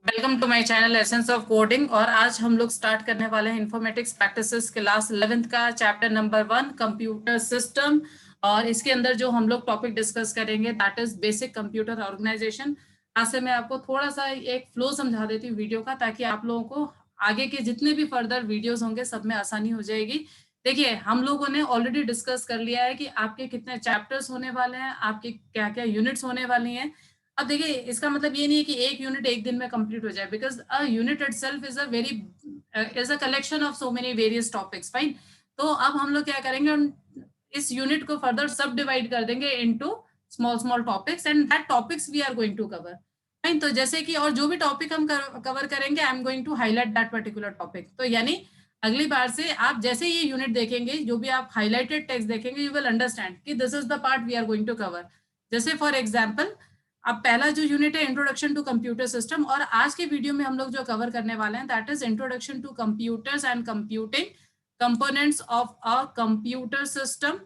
Welcome to my channel essence of coding. और आज हम लोग स्टार्ट करने वाले हैं इन्फॉर्मेटिक्स प्रैक्टिसेस क्लास 11th का चैप्टर नंबर 1 कंप्यूटर सिस्टम। और इसके अंदर जो हम लोग टॉपिक डिस्कस करेंगे that is basic computer organisation. आज से मैं आपको थोड़ा सा एक फ्लो समझा देती हूँ वीडियो का, ताकि आप लोगों को आगे के जितने भी फर्दर वीडियोस होंगे सब में आसानी हो जाएगी। देखिए, हम लोगों ने ऑलरेडी डिस्कस कर लिया है कि आपके कितने चैप्टर्स होने वाले हैं, आपके क्या क्या यूनिट्स होने वाली हैं। अब देखिए, इसका मतलब ये नहीं है कि एक यूनिट एक दिन में कंप्लीट हो जाए, because a unit itself is a collection of so many various topics. Fine. तो अब हम लोग क्या करेंगे, इस यूनिट को फर्दर सब डिवाइड कर देंगे into small small topics, and that topics we are going to cover. Fine. तो जैसे कि और जो भी टॉपिक हम कवर करेंगे, I am going to highlight that particular topic. तो यानी अगली बार से आप जैसे ये यूनिट देखेंगे, जो भी आप हाईलाइटेड टेक्स्ट देखेंगे, यू विल अंडरस्टैंड कि this is the part we are going to cover. जैसे फॉर एग्जाम्पल, अब पहला जो यूनिट है इंट्रोडक्शन टू कंप्यूटर सिस्टम, और आज के वीडियो में हम लोग जो कवर करने वाले हैं that is introduction to computers and computing components of a computer system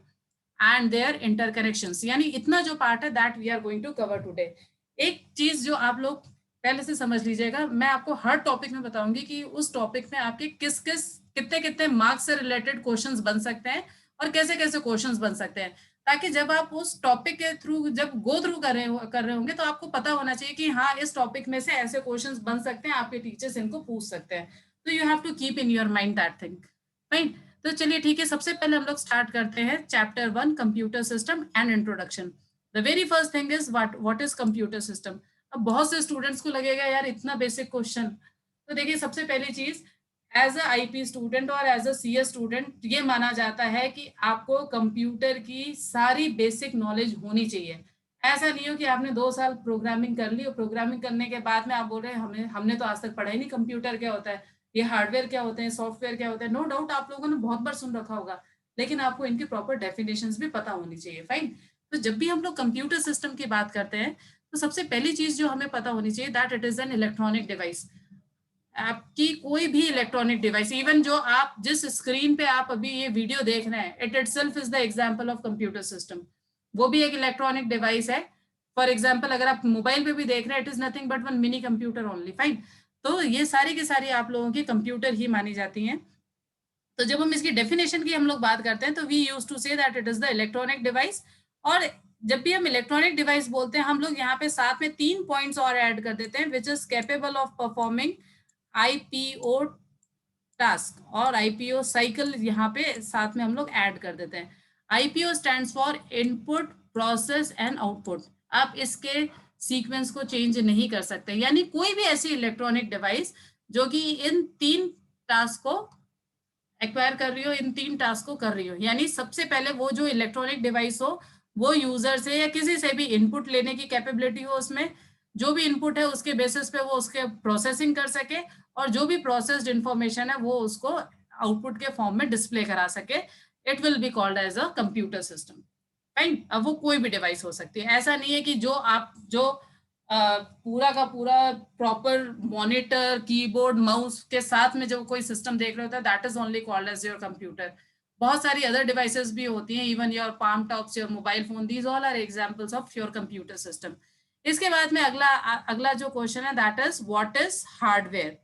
and their interconnections. यानी इतना जो पार्ट है that we are going to cover today. एक चीज जो आप लोग पहले से समझ लीजिएगा, मैं आपको हर टॉपिक में बताऊंगी कि उस टॉपिक में आपके किस किस कितने कितने मार्क्स से रिलेटेड क्वेश्चंस बन सकते हैं और कैसे कैसे क्वेश्चंस बन सकते हैं, ताकि जब आप उस टॉपिक के थ्रू जब गो थ्रू कर रहे होंगे तो आपको पता होना चाहिए कि हाँ, इस टॉपिक में से ऐसे क्वेश्चंस बन सकते हैं, आपके टीचर्स इनको पूछ सकते हैं। तो you have to keep in your mind that thing. Right. तो चलिए ठीक है, सबसे पहले हम लोग स्टार्ट करते हैं chapter 1 computer system and introduction. The very first thing is what is computer system. अब बहुत से स्टूडेंट्स को लगेगा यार इतना बेसिक क्वेश्चन। तो देखिए, सबसे पहली चीज, एज अ आईपी स्टूडेंट और एज अ सीएस स्टूडेंट ये माना जाता है कि आपको कंप्यूटर की सारी बेसिक नॉलेज होनी चाहिए। ऐसा नहीं हो कि आपने 2 साल प्रोग्रामिंग कर ली और प्रोग्रामिंग करने के बाद में आप बोल रहे हैं हमने तो आज तक पढ़ा ही नहीं कंप्यूटर क्या होता है, ये हार्डवेयर क्या होते हैं, सॉफ्टवेयर क्या होता है। नो डाउट आप लोगों ने बहुत बार सुन रखा होगा, लेकिन आपको इनकी प्रॉपर डेफिनेशंस भी पता होनी चाहिए। फाइन। तो जब भी हम लोग कंप्यूटर सिस्टम की बात करते हैं, तो सबसे पहली चीज जो हमें पता होनी चाहिए that it is an electronic device. आपकी कोई भी इलेक्ट्रॉनिक डिवाइस, इवन जो आप जिस स्क्रीन पे आप अभी ये वीडियो देख रहे हैं, it itself is the example of computer system. वो भी एक इलेक्ट्रॉनिक डिवाइस है। फॉर एग्जांपल, अगर आप मोबाइल पे भी देख रहे हैं, it is nothing but one mini computer only. Fine. तो ये सारी की सारी आप लोगों की कंप्यूटर ही मानी जाती हैं। तो जब हम इसकी डेफिनेशन की हम लोग बात करते हैं, तो we use to say that it is the electronic device. और जब भी हम इलेक्ट्रॉनिक डिवाइस बोलते हैं, हम लोग यहाँ पे साथ में 3 पॉइंट्स और ऐड कर देते हैं, which is capable of performing IPO task और आईपीओ साइकिल। यहाँ पे साथ में हम लोग ऐड कर देते हैं। IPO stands for input process and output. आप इसके सीक्वेंस को चेंज नहीं कर सकते, यानी कोई भी ऐसी इलेक्ट्रॉनिक डिवाइस जो कि इन 3 टास्क को एक्वायर कर रही हो, इन 3 टास्क को कर रही हो। यानी सबसे पहले वो जो इलेक्ट्रॉनिक डिवाइस हो, वो यूजर से या किसी से भी इनपुट लेने की कैपेबिलिटी हो, उसमें जो भी इनपुट है उसके बेसिस पे वो उसके प्रोसेसिंग कर सके, और जो भी प्रोसेस्ड इंफॉर्मेशन है वो उसको आउटपुट के फॉर्म में डिस्प्ले करा सके। It will be called as a computer system. Right. अब वो कोई भी डिवाइस हो सकती है, ऐसा नहीं है कि जो पूरा का पूरा प्रॉपर मॉनिटर कीबोर्ड माउस के साथ में जो कोई सिस्टम देख रहे होता है that is only called as your computer. बहुत सारी अदर डिवाइसेस भी होती हैं, even your palm tops, your mobile phone, these all are examples of your computer system. इसके बाद में अगला अगला जो क्वेश्चन है that is what is hardware.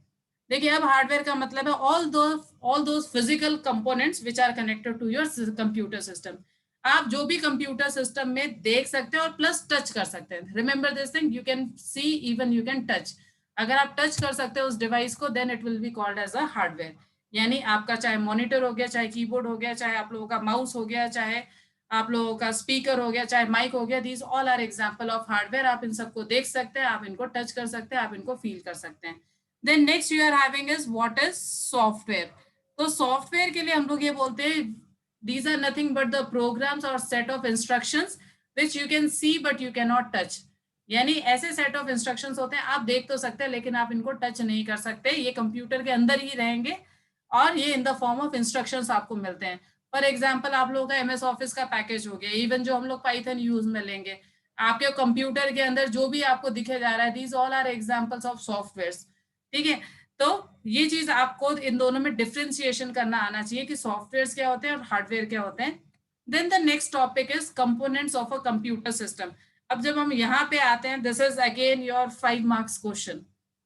देखिए, अब हार्डवेयर का मतलब है all those physical components which are connected to your computer system. आप जो भी कंप्यूटर सिस्टम में देख सकते हैं और प्लस टच कर सकते हैं। Remember this thing, you can see, even you can touch. अगर आप टच कर सकते हैं उस डिवाइस को, then it will be called as a hardware. यानी आपका चाहे मॉनिटर हो गया, चाहे कीबोर्ड हो गया, चाहे आप लोगों का माउस हो गया, चाहे आप लोगों का स्पीकर हो गया, चाहे माइक हो गया, these all are example of hardware. आप इन सबको देख सकते हैं, आप इनको टच कर सकते हैं, आप इनको फील कर सकते हैं। Then next you are having is what is software. तो सॉफ्टवेयर के लिए हम लोग ये बोलते हैं, these are nothing but the programs or set of instructions which you can see but you cannot touch। यानी ऐसे सेट ऑफ इंस्ट्रक्शंस होते हैं, आप देख तो सकते हैं लेकिन आप इनको टच नहीं कर सकते। ये कंप्यूटर के अंदर ही रहेंगे और ये in the form of instructions आपको मिलते हैं। फॉर एग्जांपल, आप लोगों का एमएस ऑफिस का पैकेज हो गया, इवन जो हम लोग पाइथन यूज में लेंगे, आपके कंप्यूटर के अंदर जो भी आपको दिखे जा रहा है, these all are examples of software. ठीक है। तो ये चीज आपको इन दोनों में डिफ्रेंसिएशन करना आना चाहिए कि सॉफ्टवेयर क्या होते हैं और हार्डवेयर क्या होते हैं। Then the next topic is components of a computer system. अब जब हम यहाँ पे आते हैं, this is again your 5 marks question.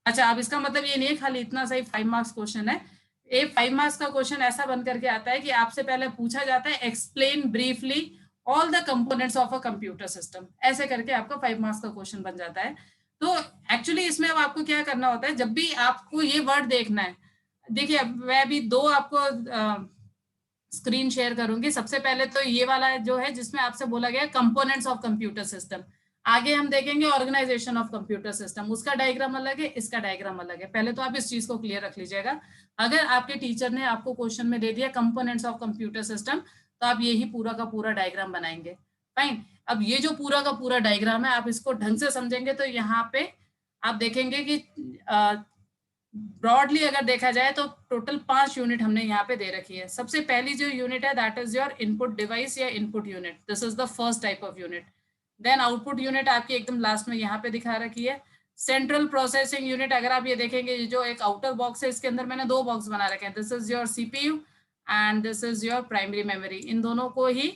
अच्छा, अब इसका मतलब ये नहीं है खाली इतना सही 5 मार्क्स क्वेश्चन है। ये 5 मार्क्स का क्वेश्चन ऐसा बन करके आता है कि आपसे पहले पूछा जाता है explain briefly all the components of a computer system, ऐसे करके आपका 5 मार्क्स का क्वेश्चन बन जाता है। तो एक्चुअली इसमें अब आपको क्या करना होता है, जब भी आपको ये वर्ड देखना है, देखिए अब मैं अभी दो आपको स्क्रीन शेयर करूंगी। सबसे पहले तो ये वाला जो है जिसमें आपसे बोला गया कंपोनेंट्स ऑफ कंप्यूटर सिस्टम, आगे हम देखेंगे ऑर्गेनाइजेशन ऑफ कंप्यूटर सिस्टम, उसका डायग्राम अलग है, इसका डायग्राम अलग है। पहले तो आप इस चीज को क्लियर रख लीजिएगा। अगर आपके टीचर ने आपको क्वेश्चन में दे दिया कंपोनेंट्स ऑफ कंप्यूटर सिस्टम, तो आप यही पूरा का पूरा डायग्राम बनाएंगे। फाइन। अब ये जो पूरा का पूरा डायग्राम है, आप इसको ढंग से समझेंगे तो यहाँ पे आप देखेंगे कि ब्रॉडली अगर देखा जाए तो टोटल 5 यूनिट हमने यहाँ पे दे रखी है। सबसे पहली जो यूनिट है that is your input device या input unit, this is the first type of unit. Then output unit आपकी एकदम लास्ट में यहाँ पे दिखा रखी है। सेंट्रल प्रोसेसिंग यूनिट, अगर आप ये देखेंगे जो एक आउटर बॉक्स है इसके अंदर मैंने 2 बॉक्स बना रखे हैं, this is your CPU and this is your primary memory. इन दोनों को ही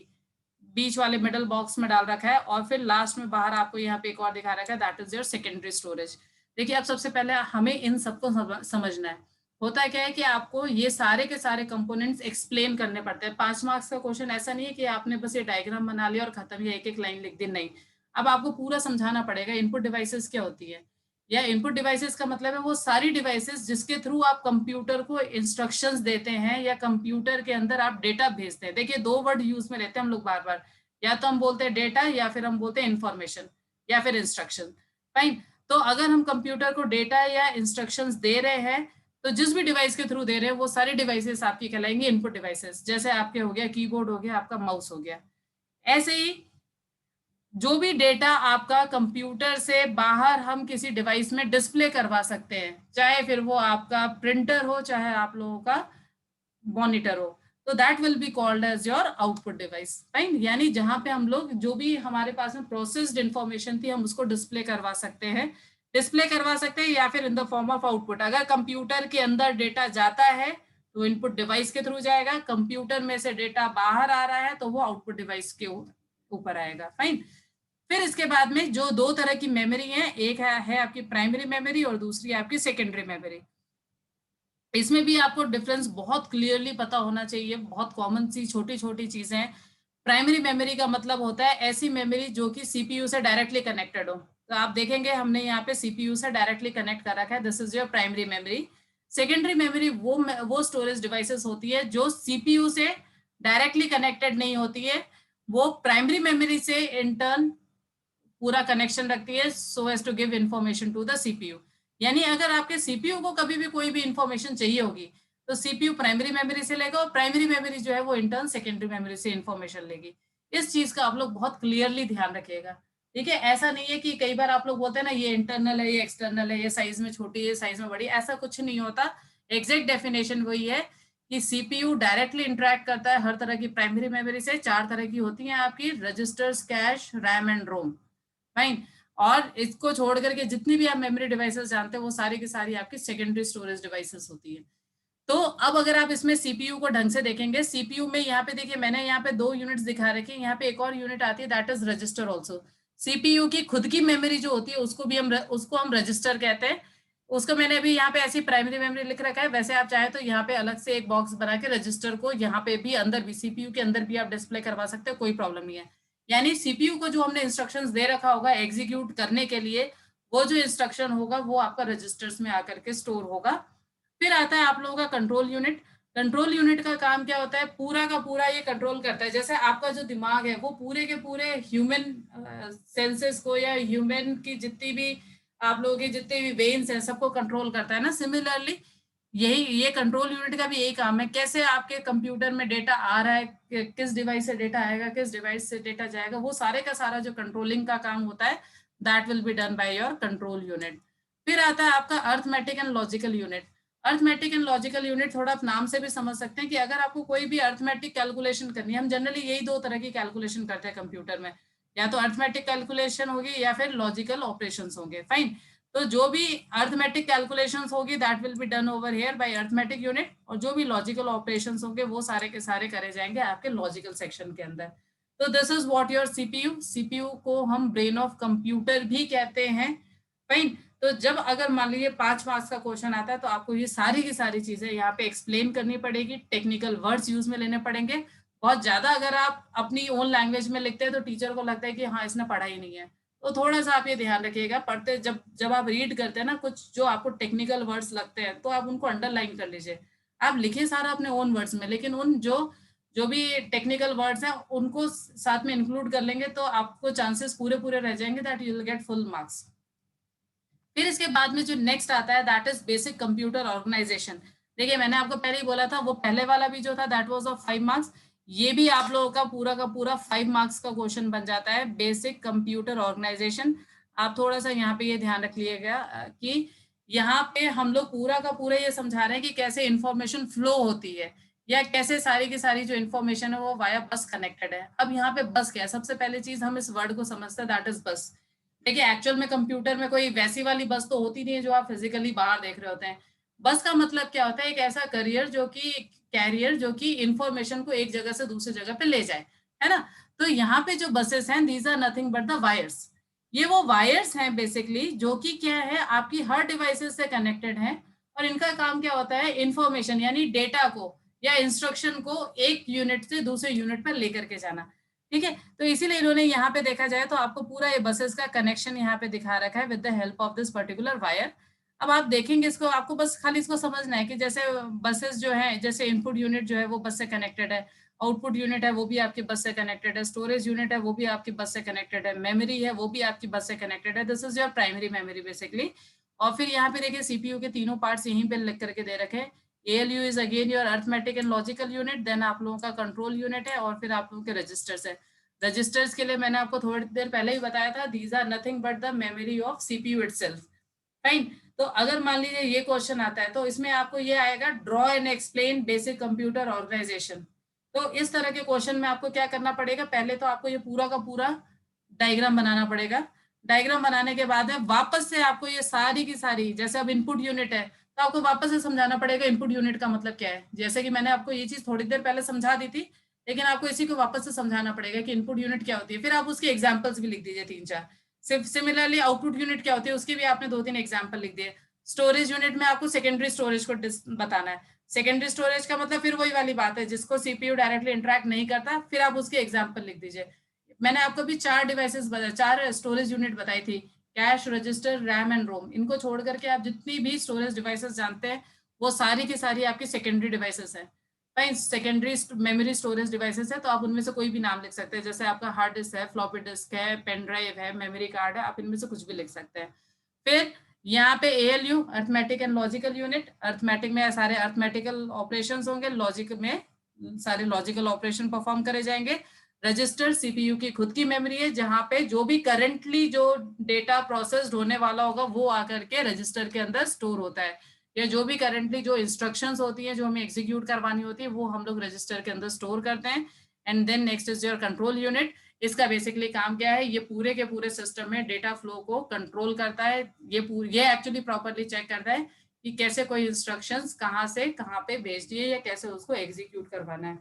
बीच वाले मिडल बॉक्स में डाल रखा है और फिर लास्ट में बाहर आपको यहाँ पे एक और दिखा रखा है that is your secondary storage. देखिए अब सबसे पहले हमें इन सबको समझना है। होता क्या है कि आपको ये सारे के सारे कंपोनेंट्स एक्सप्लेन करने पड़ते हैं। 5 मार्क्स का क्वेश्चन ऐसा नहीं है कि आपने बस ये डायग्राम बना लिया और खत्म, या एक एक लाइन लिख दी, नहीं। अब आपको पूरा समझाना पड़ेगा इनपुट डिवाइसेस क्या होती है, या इनपुट डिवाइसेस का मतलब है वो सारी डिवाइसेस जिसके थ्रू आप कंप्यूटर को इंस्ट्रक्शंस देते हैं या कंप्यूटर के अंदर आप डेटा भेजते हैं। देखिए 2 वर्ड यूज में लेते हैं हम लोग बार बार, या तो हम बोलते हैं डेटा या फिर हम बोलते हैं इंफॉर्मेशन या फिर इंस्ट्रक्शन। फाइन। तो अगर हम कंप्यूटर को डेटा या इंस्ट्रक्शंस दे रहे हैं तो जिस भी डिवाइस के थ्रू दे रहे हैं वो सारी डिवाइसेस आपकी कहलाएंगी इनपुट डिवाइसेस। जैसे आपके हो गया कीबोर्ड, हो गया आपका माउस, हो गया। ऐसे ही जो भी डेटा आपका कंप्यूटर से बाहर हम किसी डिवाइस में डिस्प्ले करवा सकते हैं, चाहे फिर वो आपका प्रिंटर हो चाहे आप लोगों का मॉनिटर हो, तो that will be called as your output device. Fine. यानी जहां पे हम लोग जो भी हमारे पास में प्रोसेस्ड इंफॉर्मेशन थी हम उसको डिस्प्ले करवा सकते हैं, या फिर in the form of output. अगर कंप्यूटर के अंदर डेटा जाता है तो इनपुट डिवाइस के थ्रू जाएगा, कंप्यूटर में से डेटा बाहर आ रहा है तो वो आउटपुट डिवाइस के ऊपर आएगा। फाइन। फिर इसके बाद में जो 2 तरह की मेमोरी है, एक है आपकी प्राइमरी मेमोरी और दूसरी आपकी सेकेंडरी मेमोरी। इसमें भी आपको डिफरेंस बहुत क्लियरली पता होना चाहिए, बहुत कॉमन सी छोटी छोटी चीजें हैं। प्राइमरी मेमोरी का मतलब होता है ऐसी मेमोरी जो कि सीपीयू से डायरेक्टली कनेक्टेड हो। तो आप देखेंगे हमने यहाँ पे सीपीयू से डायरेक्टली कनेक्ट कर रखा है, this is your primary memory. Secondary memory वो स्टोरेज डिवाइसेस होती है जो सीपीयू से डायरेक्टली कनेक्टेड नहीं होती है, वो प्राइमरी मेमोरी से इंटर्न पूरा कनेक्शन रखती है so as to give information to the CPU. यानी अगर आपके सीपीयू को कभी भी कोई भी इंफॉर्मेशन चाहिए होगी तो सीपीयू प्राइमरी मेमोरी से लेगा और प्राइमरी मेमोरी जो है वो इंटर्न सेकेंडरी मेमोरी से इंफॉर्मेशन लेगी। इस चीज का आप लोग बहुत क्लियरली ध्यान रखिएगा। ठीक है, ऐसा नहीं है कि कई बार आप लोग बोलते हैं ना ये इंटरनल है, ये एक्सटर्नल है, ये साइज में छोटी है, साइज में बड़ी, ऐसा कुछ नहीं होता। एग्जैक्ट डेफिनेशन वही है कि सीपीयू डायरेक्टली इंटरेक्ट करता है हर तरह की प्राइमरी मेमोरी से। 4 तरह की होती हैं आपकी, registers, cache, RAM and ROM. Fine. और इसको छोड़ करके जितनी भी आप मेमोरी डिवाइसेस जानते हैं वो सारी की सारी आपकी सेकेंडरी स्टोरेज डिवाइसेस होती है। तो अब अगर आप इसमें सीपीयू को ढंग से देखेंगे, सीपीयू में यहाँ पे देखिए मैंने यहाँ पे 2 यूनिट्स दिखा रखी है, यहाँ पे एक और यूनिट आती है that is register also. CPU की खुद की मेमोरी जो होती है उसको हम रजिस्टर कहते हैं। उसको मैंने अभी यहाँ पे ऐसी प्राइमरी मेमोरी लिख रखा है, वैसे आप चाहे तो यहाँ पे अलग से एक बॉक्स बना के रजिस्टर को यहाँ पे भी अंदर भी सीपीयू के अंदर भी आप डिस्प्ले करवा सकते हो, कोई प्रॉब्लम नहीं है। यानी सीपीयू को जो हमने इंस्ट्रक्शंस दे रखा होगा एग्जीक्यूट करने के लिए, वो जो इंस्ट्रक्शन होगा वो आपका रजिस्टर्स में आकर के स्टोर होगा। फिर आता है आप लोगों का कंट्रोल यूनिट। कंट्रोल यूनिट का काम क्या होता है, पूरा का पूरा ये कंट्रोल करता है। जैसे आपका जो दिमाग है वो पूरे के पूरे ह्यूमन सेंसेस को या ह्यूमन की जितनी भी आप लोगों की जितने भी वेन्स हैं सबको कंट्रोल करता है ना, सिमिलरली यही ये कंट्रोल यूनिट का भी यही काम है। कैसे आपके कंप्यूटर में डेटा आ रहा है, किस डिवाइस से डेटा आएगा, किस डिवाइस से डेटा जाएगा, वो सारे का सारा जो कंट्रोलिंग का काम होता है that will be done by your control unit. फिर आता है आपका arithmetic and logical unit. Arithmetic and logical unit थोड़ा आप नाम से भी समझ सकते हैं कि अगर आपको कोई भी अर्थमेटिक कैलकुलेशन करनी है, हम जनरली यही 2 तरह की कैलकुलेशन करते हैं कंप्यूटर में, या तो अर्थमेटिक कैलकुलेशन होगी या फिर लॉजिकल ऑपरेशंस होंगे। फाइन। तो जो भी अर्थमेटिक कैलकुलेशंस होगी that will be done over here bye arithmetic unit, और जो भी लॉजिकल ऑपरेशंस होंगे वो सारे के सारे करे जाएंगे आपके लॉजिकल सेक्शन के अंदर। तो this is what your CPU. CPU को हम ब्रेन ऑफ कंप्यूटर भी कहते हैं। फाइन। तो जब अगर मान लीजिए 5 मार्क्स का क्वेश्चन आता है तो आपको ये सारी की सारी चीजें यहाँ पे एक्सप्लेन करनी पड़ेगी, टेक्निकल वर्ड्स यूज में लेने पड़ेंगे। बहुत ज्यादा अगर आप अपनी ओन लैंग्वेज में लिखते हैं तो टीचर को लगता है कि हाँ इसने पढ़ा ही नहीं है। तो थोड़ा सा आप ये ध्यान रखिएगा, पढ़ते जब जब आप रीड करते हैं ना, कुछ जो आपको टेक्निकल वर्ड्स लगते हैं तो आप उनको अंडरलाइन कर लीजिए। आप लिखिए सारा अपने ओन वर्ड्स में, लेकिन उन जो जो भी टेक्निकल वर्ड्स हैं उनको साथ में इंक्लूड कर लेंगे तो आपको चांसेस पूरे पूरे रह जाएंगे that you will get full marks. फिर इसके बाद में जो नेक्स्ट आता है that is basic computer organisation. देखिए मैंने आपको पहले ही बोला था, वो पहले वाला भी जो था दैट वाज ऑफ 5 मार्क्स, ये भी आप लोगों का पूरा 5 मार्क्स का क्वेश्चन बन जाता है, बेसिक कंप्यूटर ऑर्गेनाइजेशन। आप थोड़ा सा यहाँ पे ये ध्यान रख लिएगा कि यहाँ पे हम लोग पूरा का पूरा ये समझा रहे हैं कि कैसे इंफॉर्मेशन फ्लो होती है, या कैसे सारी की सारी जो इन्फॉर्मेशन है वो वाया बस कनेक्टेड है। अब यहाँ पे बस क्या है, सबसे पहले चीज हम इस वर्ड को समझते हैं दैट इज बस। देखिए एक्चुअल में कंप्यूटर में कोई वैसी वाली बस तो होती नहीं है जो आप फिजिकली बाहर देख रहे होते हैं। बस का मतलब क्या होता है, एक ऐसा कैरियर जो कि इंफॉर्मेशन को एक जगह से दूसरी जगह पे ले जाए, है ना। तो यहाँ पे जो बसेस हैं these are nothing but the wires. ये वो वायर्स हैं बेसिकली जो कि क्या है, आपकी हर डिवाइसेस से कनेक्टेड है, और इनका काम क्या होता है, इंफॉर्मेशन यानी डेटा को या इंस्ट्रक्शन को एक यूनिट से दूसरे यूनिट पर लेकर के जाना। ठीक है, तो इसीलिए इन्होंने यहाँ पे देखा जाए तो आपको पूरा ये बसेस का कनेक्शन यहाँ पे दिखा रखा है with the help of this particular wire. अब आप देखेंगे इसको, आपको बस खाली इसको समझना है कि जैसे बसेस जो है, जैसे इनपुट यूनिट जो है वो बस से कनेक्टेड है, आउटपुट यूनिट है वो भी आपकी बस से कनेक्टेड है, स्टोरेज यूनिट है वो भी आपकी बस से कनेक्टेड है, मेमोरी है वो भी आपकी बस से कनेक्टेड है। This is your primary memory basically. और फिर यहाँ पे देखिए सीपीयू के तीनों पार्ट्स यहीं पे लिख करके दे रखे हैं। ALU is again your arithmetic and logical unit, then आप लोगों का कंट्रोल यूनिट है, और फिर आप लोगों के रजिस्टर्स है। रजिस्टर्स के लिए मैंने आपको थोड़ी देर पहले ही बताया था, these are nothing but the memory of CPU itself. Fine. तो अगर मान लीजिए ये क्वेश्चन आता है तो इसमें आपको ये आएगा, draw and explain basic computer organisation. तो इस तरह के क्वेश्चन में आपको क्या करना पड़ेगा, पहले तो आपको ये पूरा का पूरा डायग्राम बनाना पड़ेगा। डायग्राम बनाने के बाद में वापस से आपको ये सारी की सारी, जैसे अब इनपुट यूनिट है तो आपको वापस से समझाना पड़ेगा इनपुट यूनिट का मतलब क्या है। जैसे कि मैंने आपको ये चीज थोड़ी देर पहले समझा दी थी, लेकिन आपको इसी को वापस से समझाना पड़ेगा कि इनपुट यूनिट क्या होती है। फिर आप उसके एग्जाम्पल्स भी लिख दीजिए 3-4। सिमिलरली आउटपुट यूनिट क्या होती है उसकी भी आपने 2-3 एग्जाम्पल लिख दिए। स्टोरेज यूनिट में आपको सेकेंडरी स्टोरेज को बताना है। सेकेंडरी स्टोरेज का मतलब फिर वही वाली बात है, जिसको सीपीयू डायरेक्टली इंटरेक्ट नहीं करता, फिर आप उसके एग्जाम्पल लिख दीजिए। मैंने आपको भी 4 डिवाइसेस बताए, 4 स्टोरेज यूनिट बताई थी, कैश, रजिस्टर, रैम एंड रोम। इनको छोड़ करके आप जितनी भी स्टोरेज डिवाइसेस जानते हैं वो सारी की सारी आपकी सेकेंडरी डिवाइसेस है। सेकेंडरी मेमोरी स्टोरेज डिवाइसेस है, तो आप उनमें से कोई भी नाम लिख सकते हैं, जैसे आपका हार्ड डिस्क है, फ्लॉपी डिस्क है, पेन ड्राइव है, मेमोरी कार्ड है, आप इनमें से कुछ भी लिख सकते हैं। फिर यहाँ पे ALU arithmetic and logical unit, arithmetic में सारे अर्थमेटिकल ऑपरेशंस होंगे, लॉजिक में सारे लॉजिकल ऑपरेशन परफॉर्म करे जाएंगे। रजिस्टर सीपीयू की खुद की मेमोरी है, जहां पे जो भी करंटली जो डेटा प्रोसेस्ड होने वाला होगा वो आकर के रजिस्टर के अंदर स्टोर होता है, या जो भी करंटली जो इंस्ट्रक्शंस होती हैं जो हमें एग्जीक्यूट करवानी होती है वो हम लोग रजिस्टर के अंदर स्टोर करते हैं। And then next is your control unit. इसका बेसिकली काम क्या है, ये पूरे के पूरे सिस्टम में डेटा फ्लो को कंट्रोल करता है। ये एक्चुअली प्रॉपरली चेक करता है कि कैसे कोई इंस्ट्रक्शंस कहाँ से कहाँ पे भेज दिए या कैसे उसको एग्जीक्यूट करवाना है।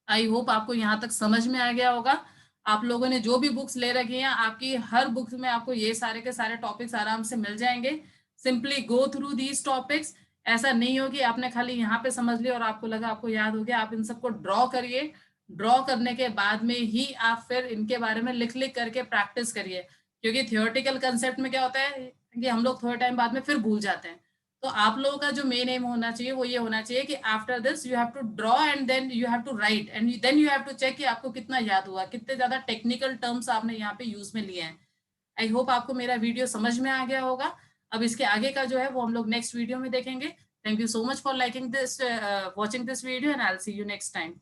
आई होप आपको यहाँ तक समझ में आ गया होगा। आप लोगों ने जो भी बुक्स ले रखी हैं, आपकी हर बुक्स में आपको ये सारे के सारे टॉपिक्स आराम से मिल जाएंगे। Simply go through these topics. ऐसा नहीं हो कि आपने खाली यहाँ पे समझ लिया और आपको लगा आपको याद हो गया। आप इन सबको ड्रॉ करिए, ड्रॉ करने के बाद में ही आप फिर इनके बारे में लिख लिख करके प्रैक्टिस करिए, क्योंकि थियोरेटिकल कंसेप्ट में क्या होता है कि हम लोग थोड़े टाइम बाद में फिर भूल जाते हैं। तो आप लोगों का जो मेन एम होना चाहिए वो ये होना चाहिए कि after this you have to draw and then you have to write and then you have to check कि आपको कितना याद हुआ, कितने ज्यादा टेक्निकल टर्म्स आपने यहाँ पे यूज में लिए हैं। आई होप आपको मेरा वीडियो समझ में आ गया होगा। अब इसके आगे का जो है वो हम लोग नेक्स्ट वीडियो में देखेंगे। Thank you so much for liking this, watching this video, and I will see you next time.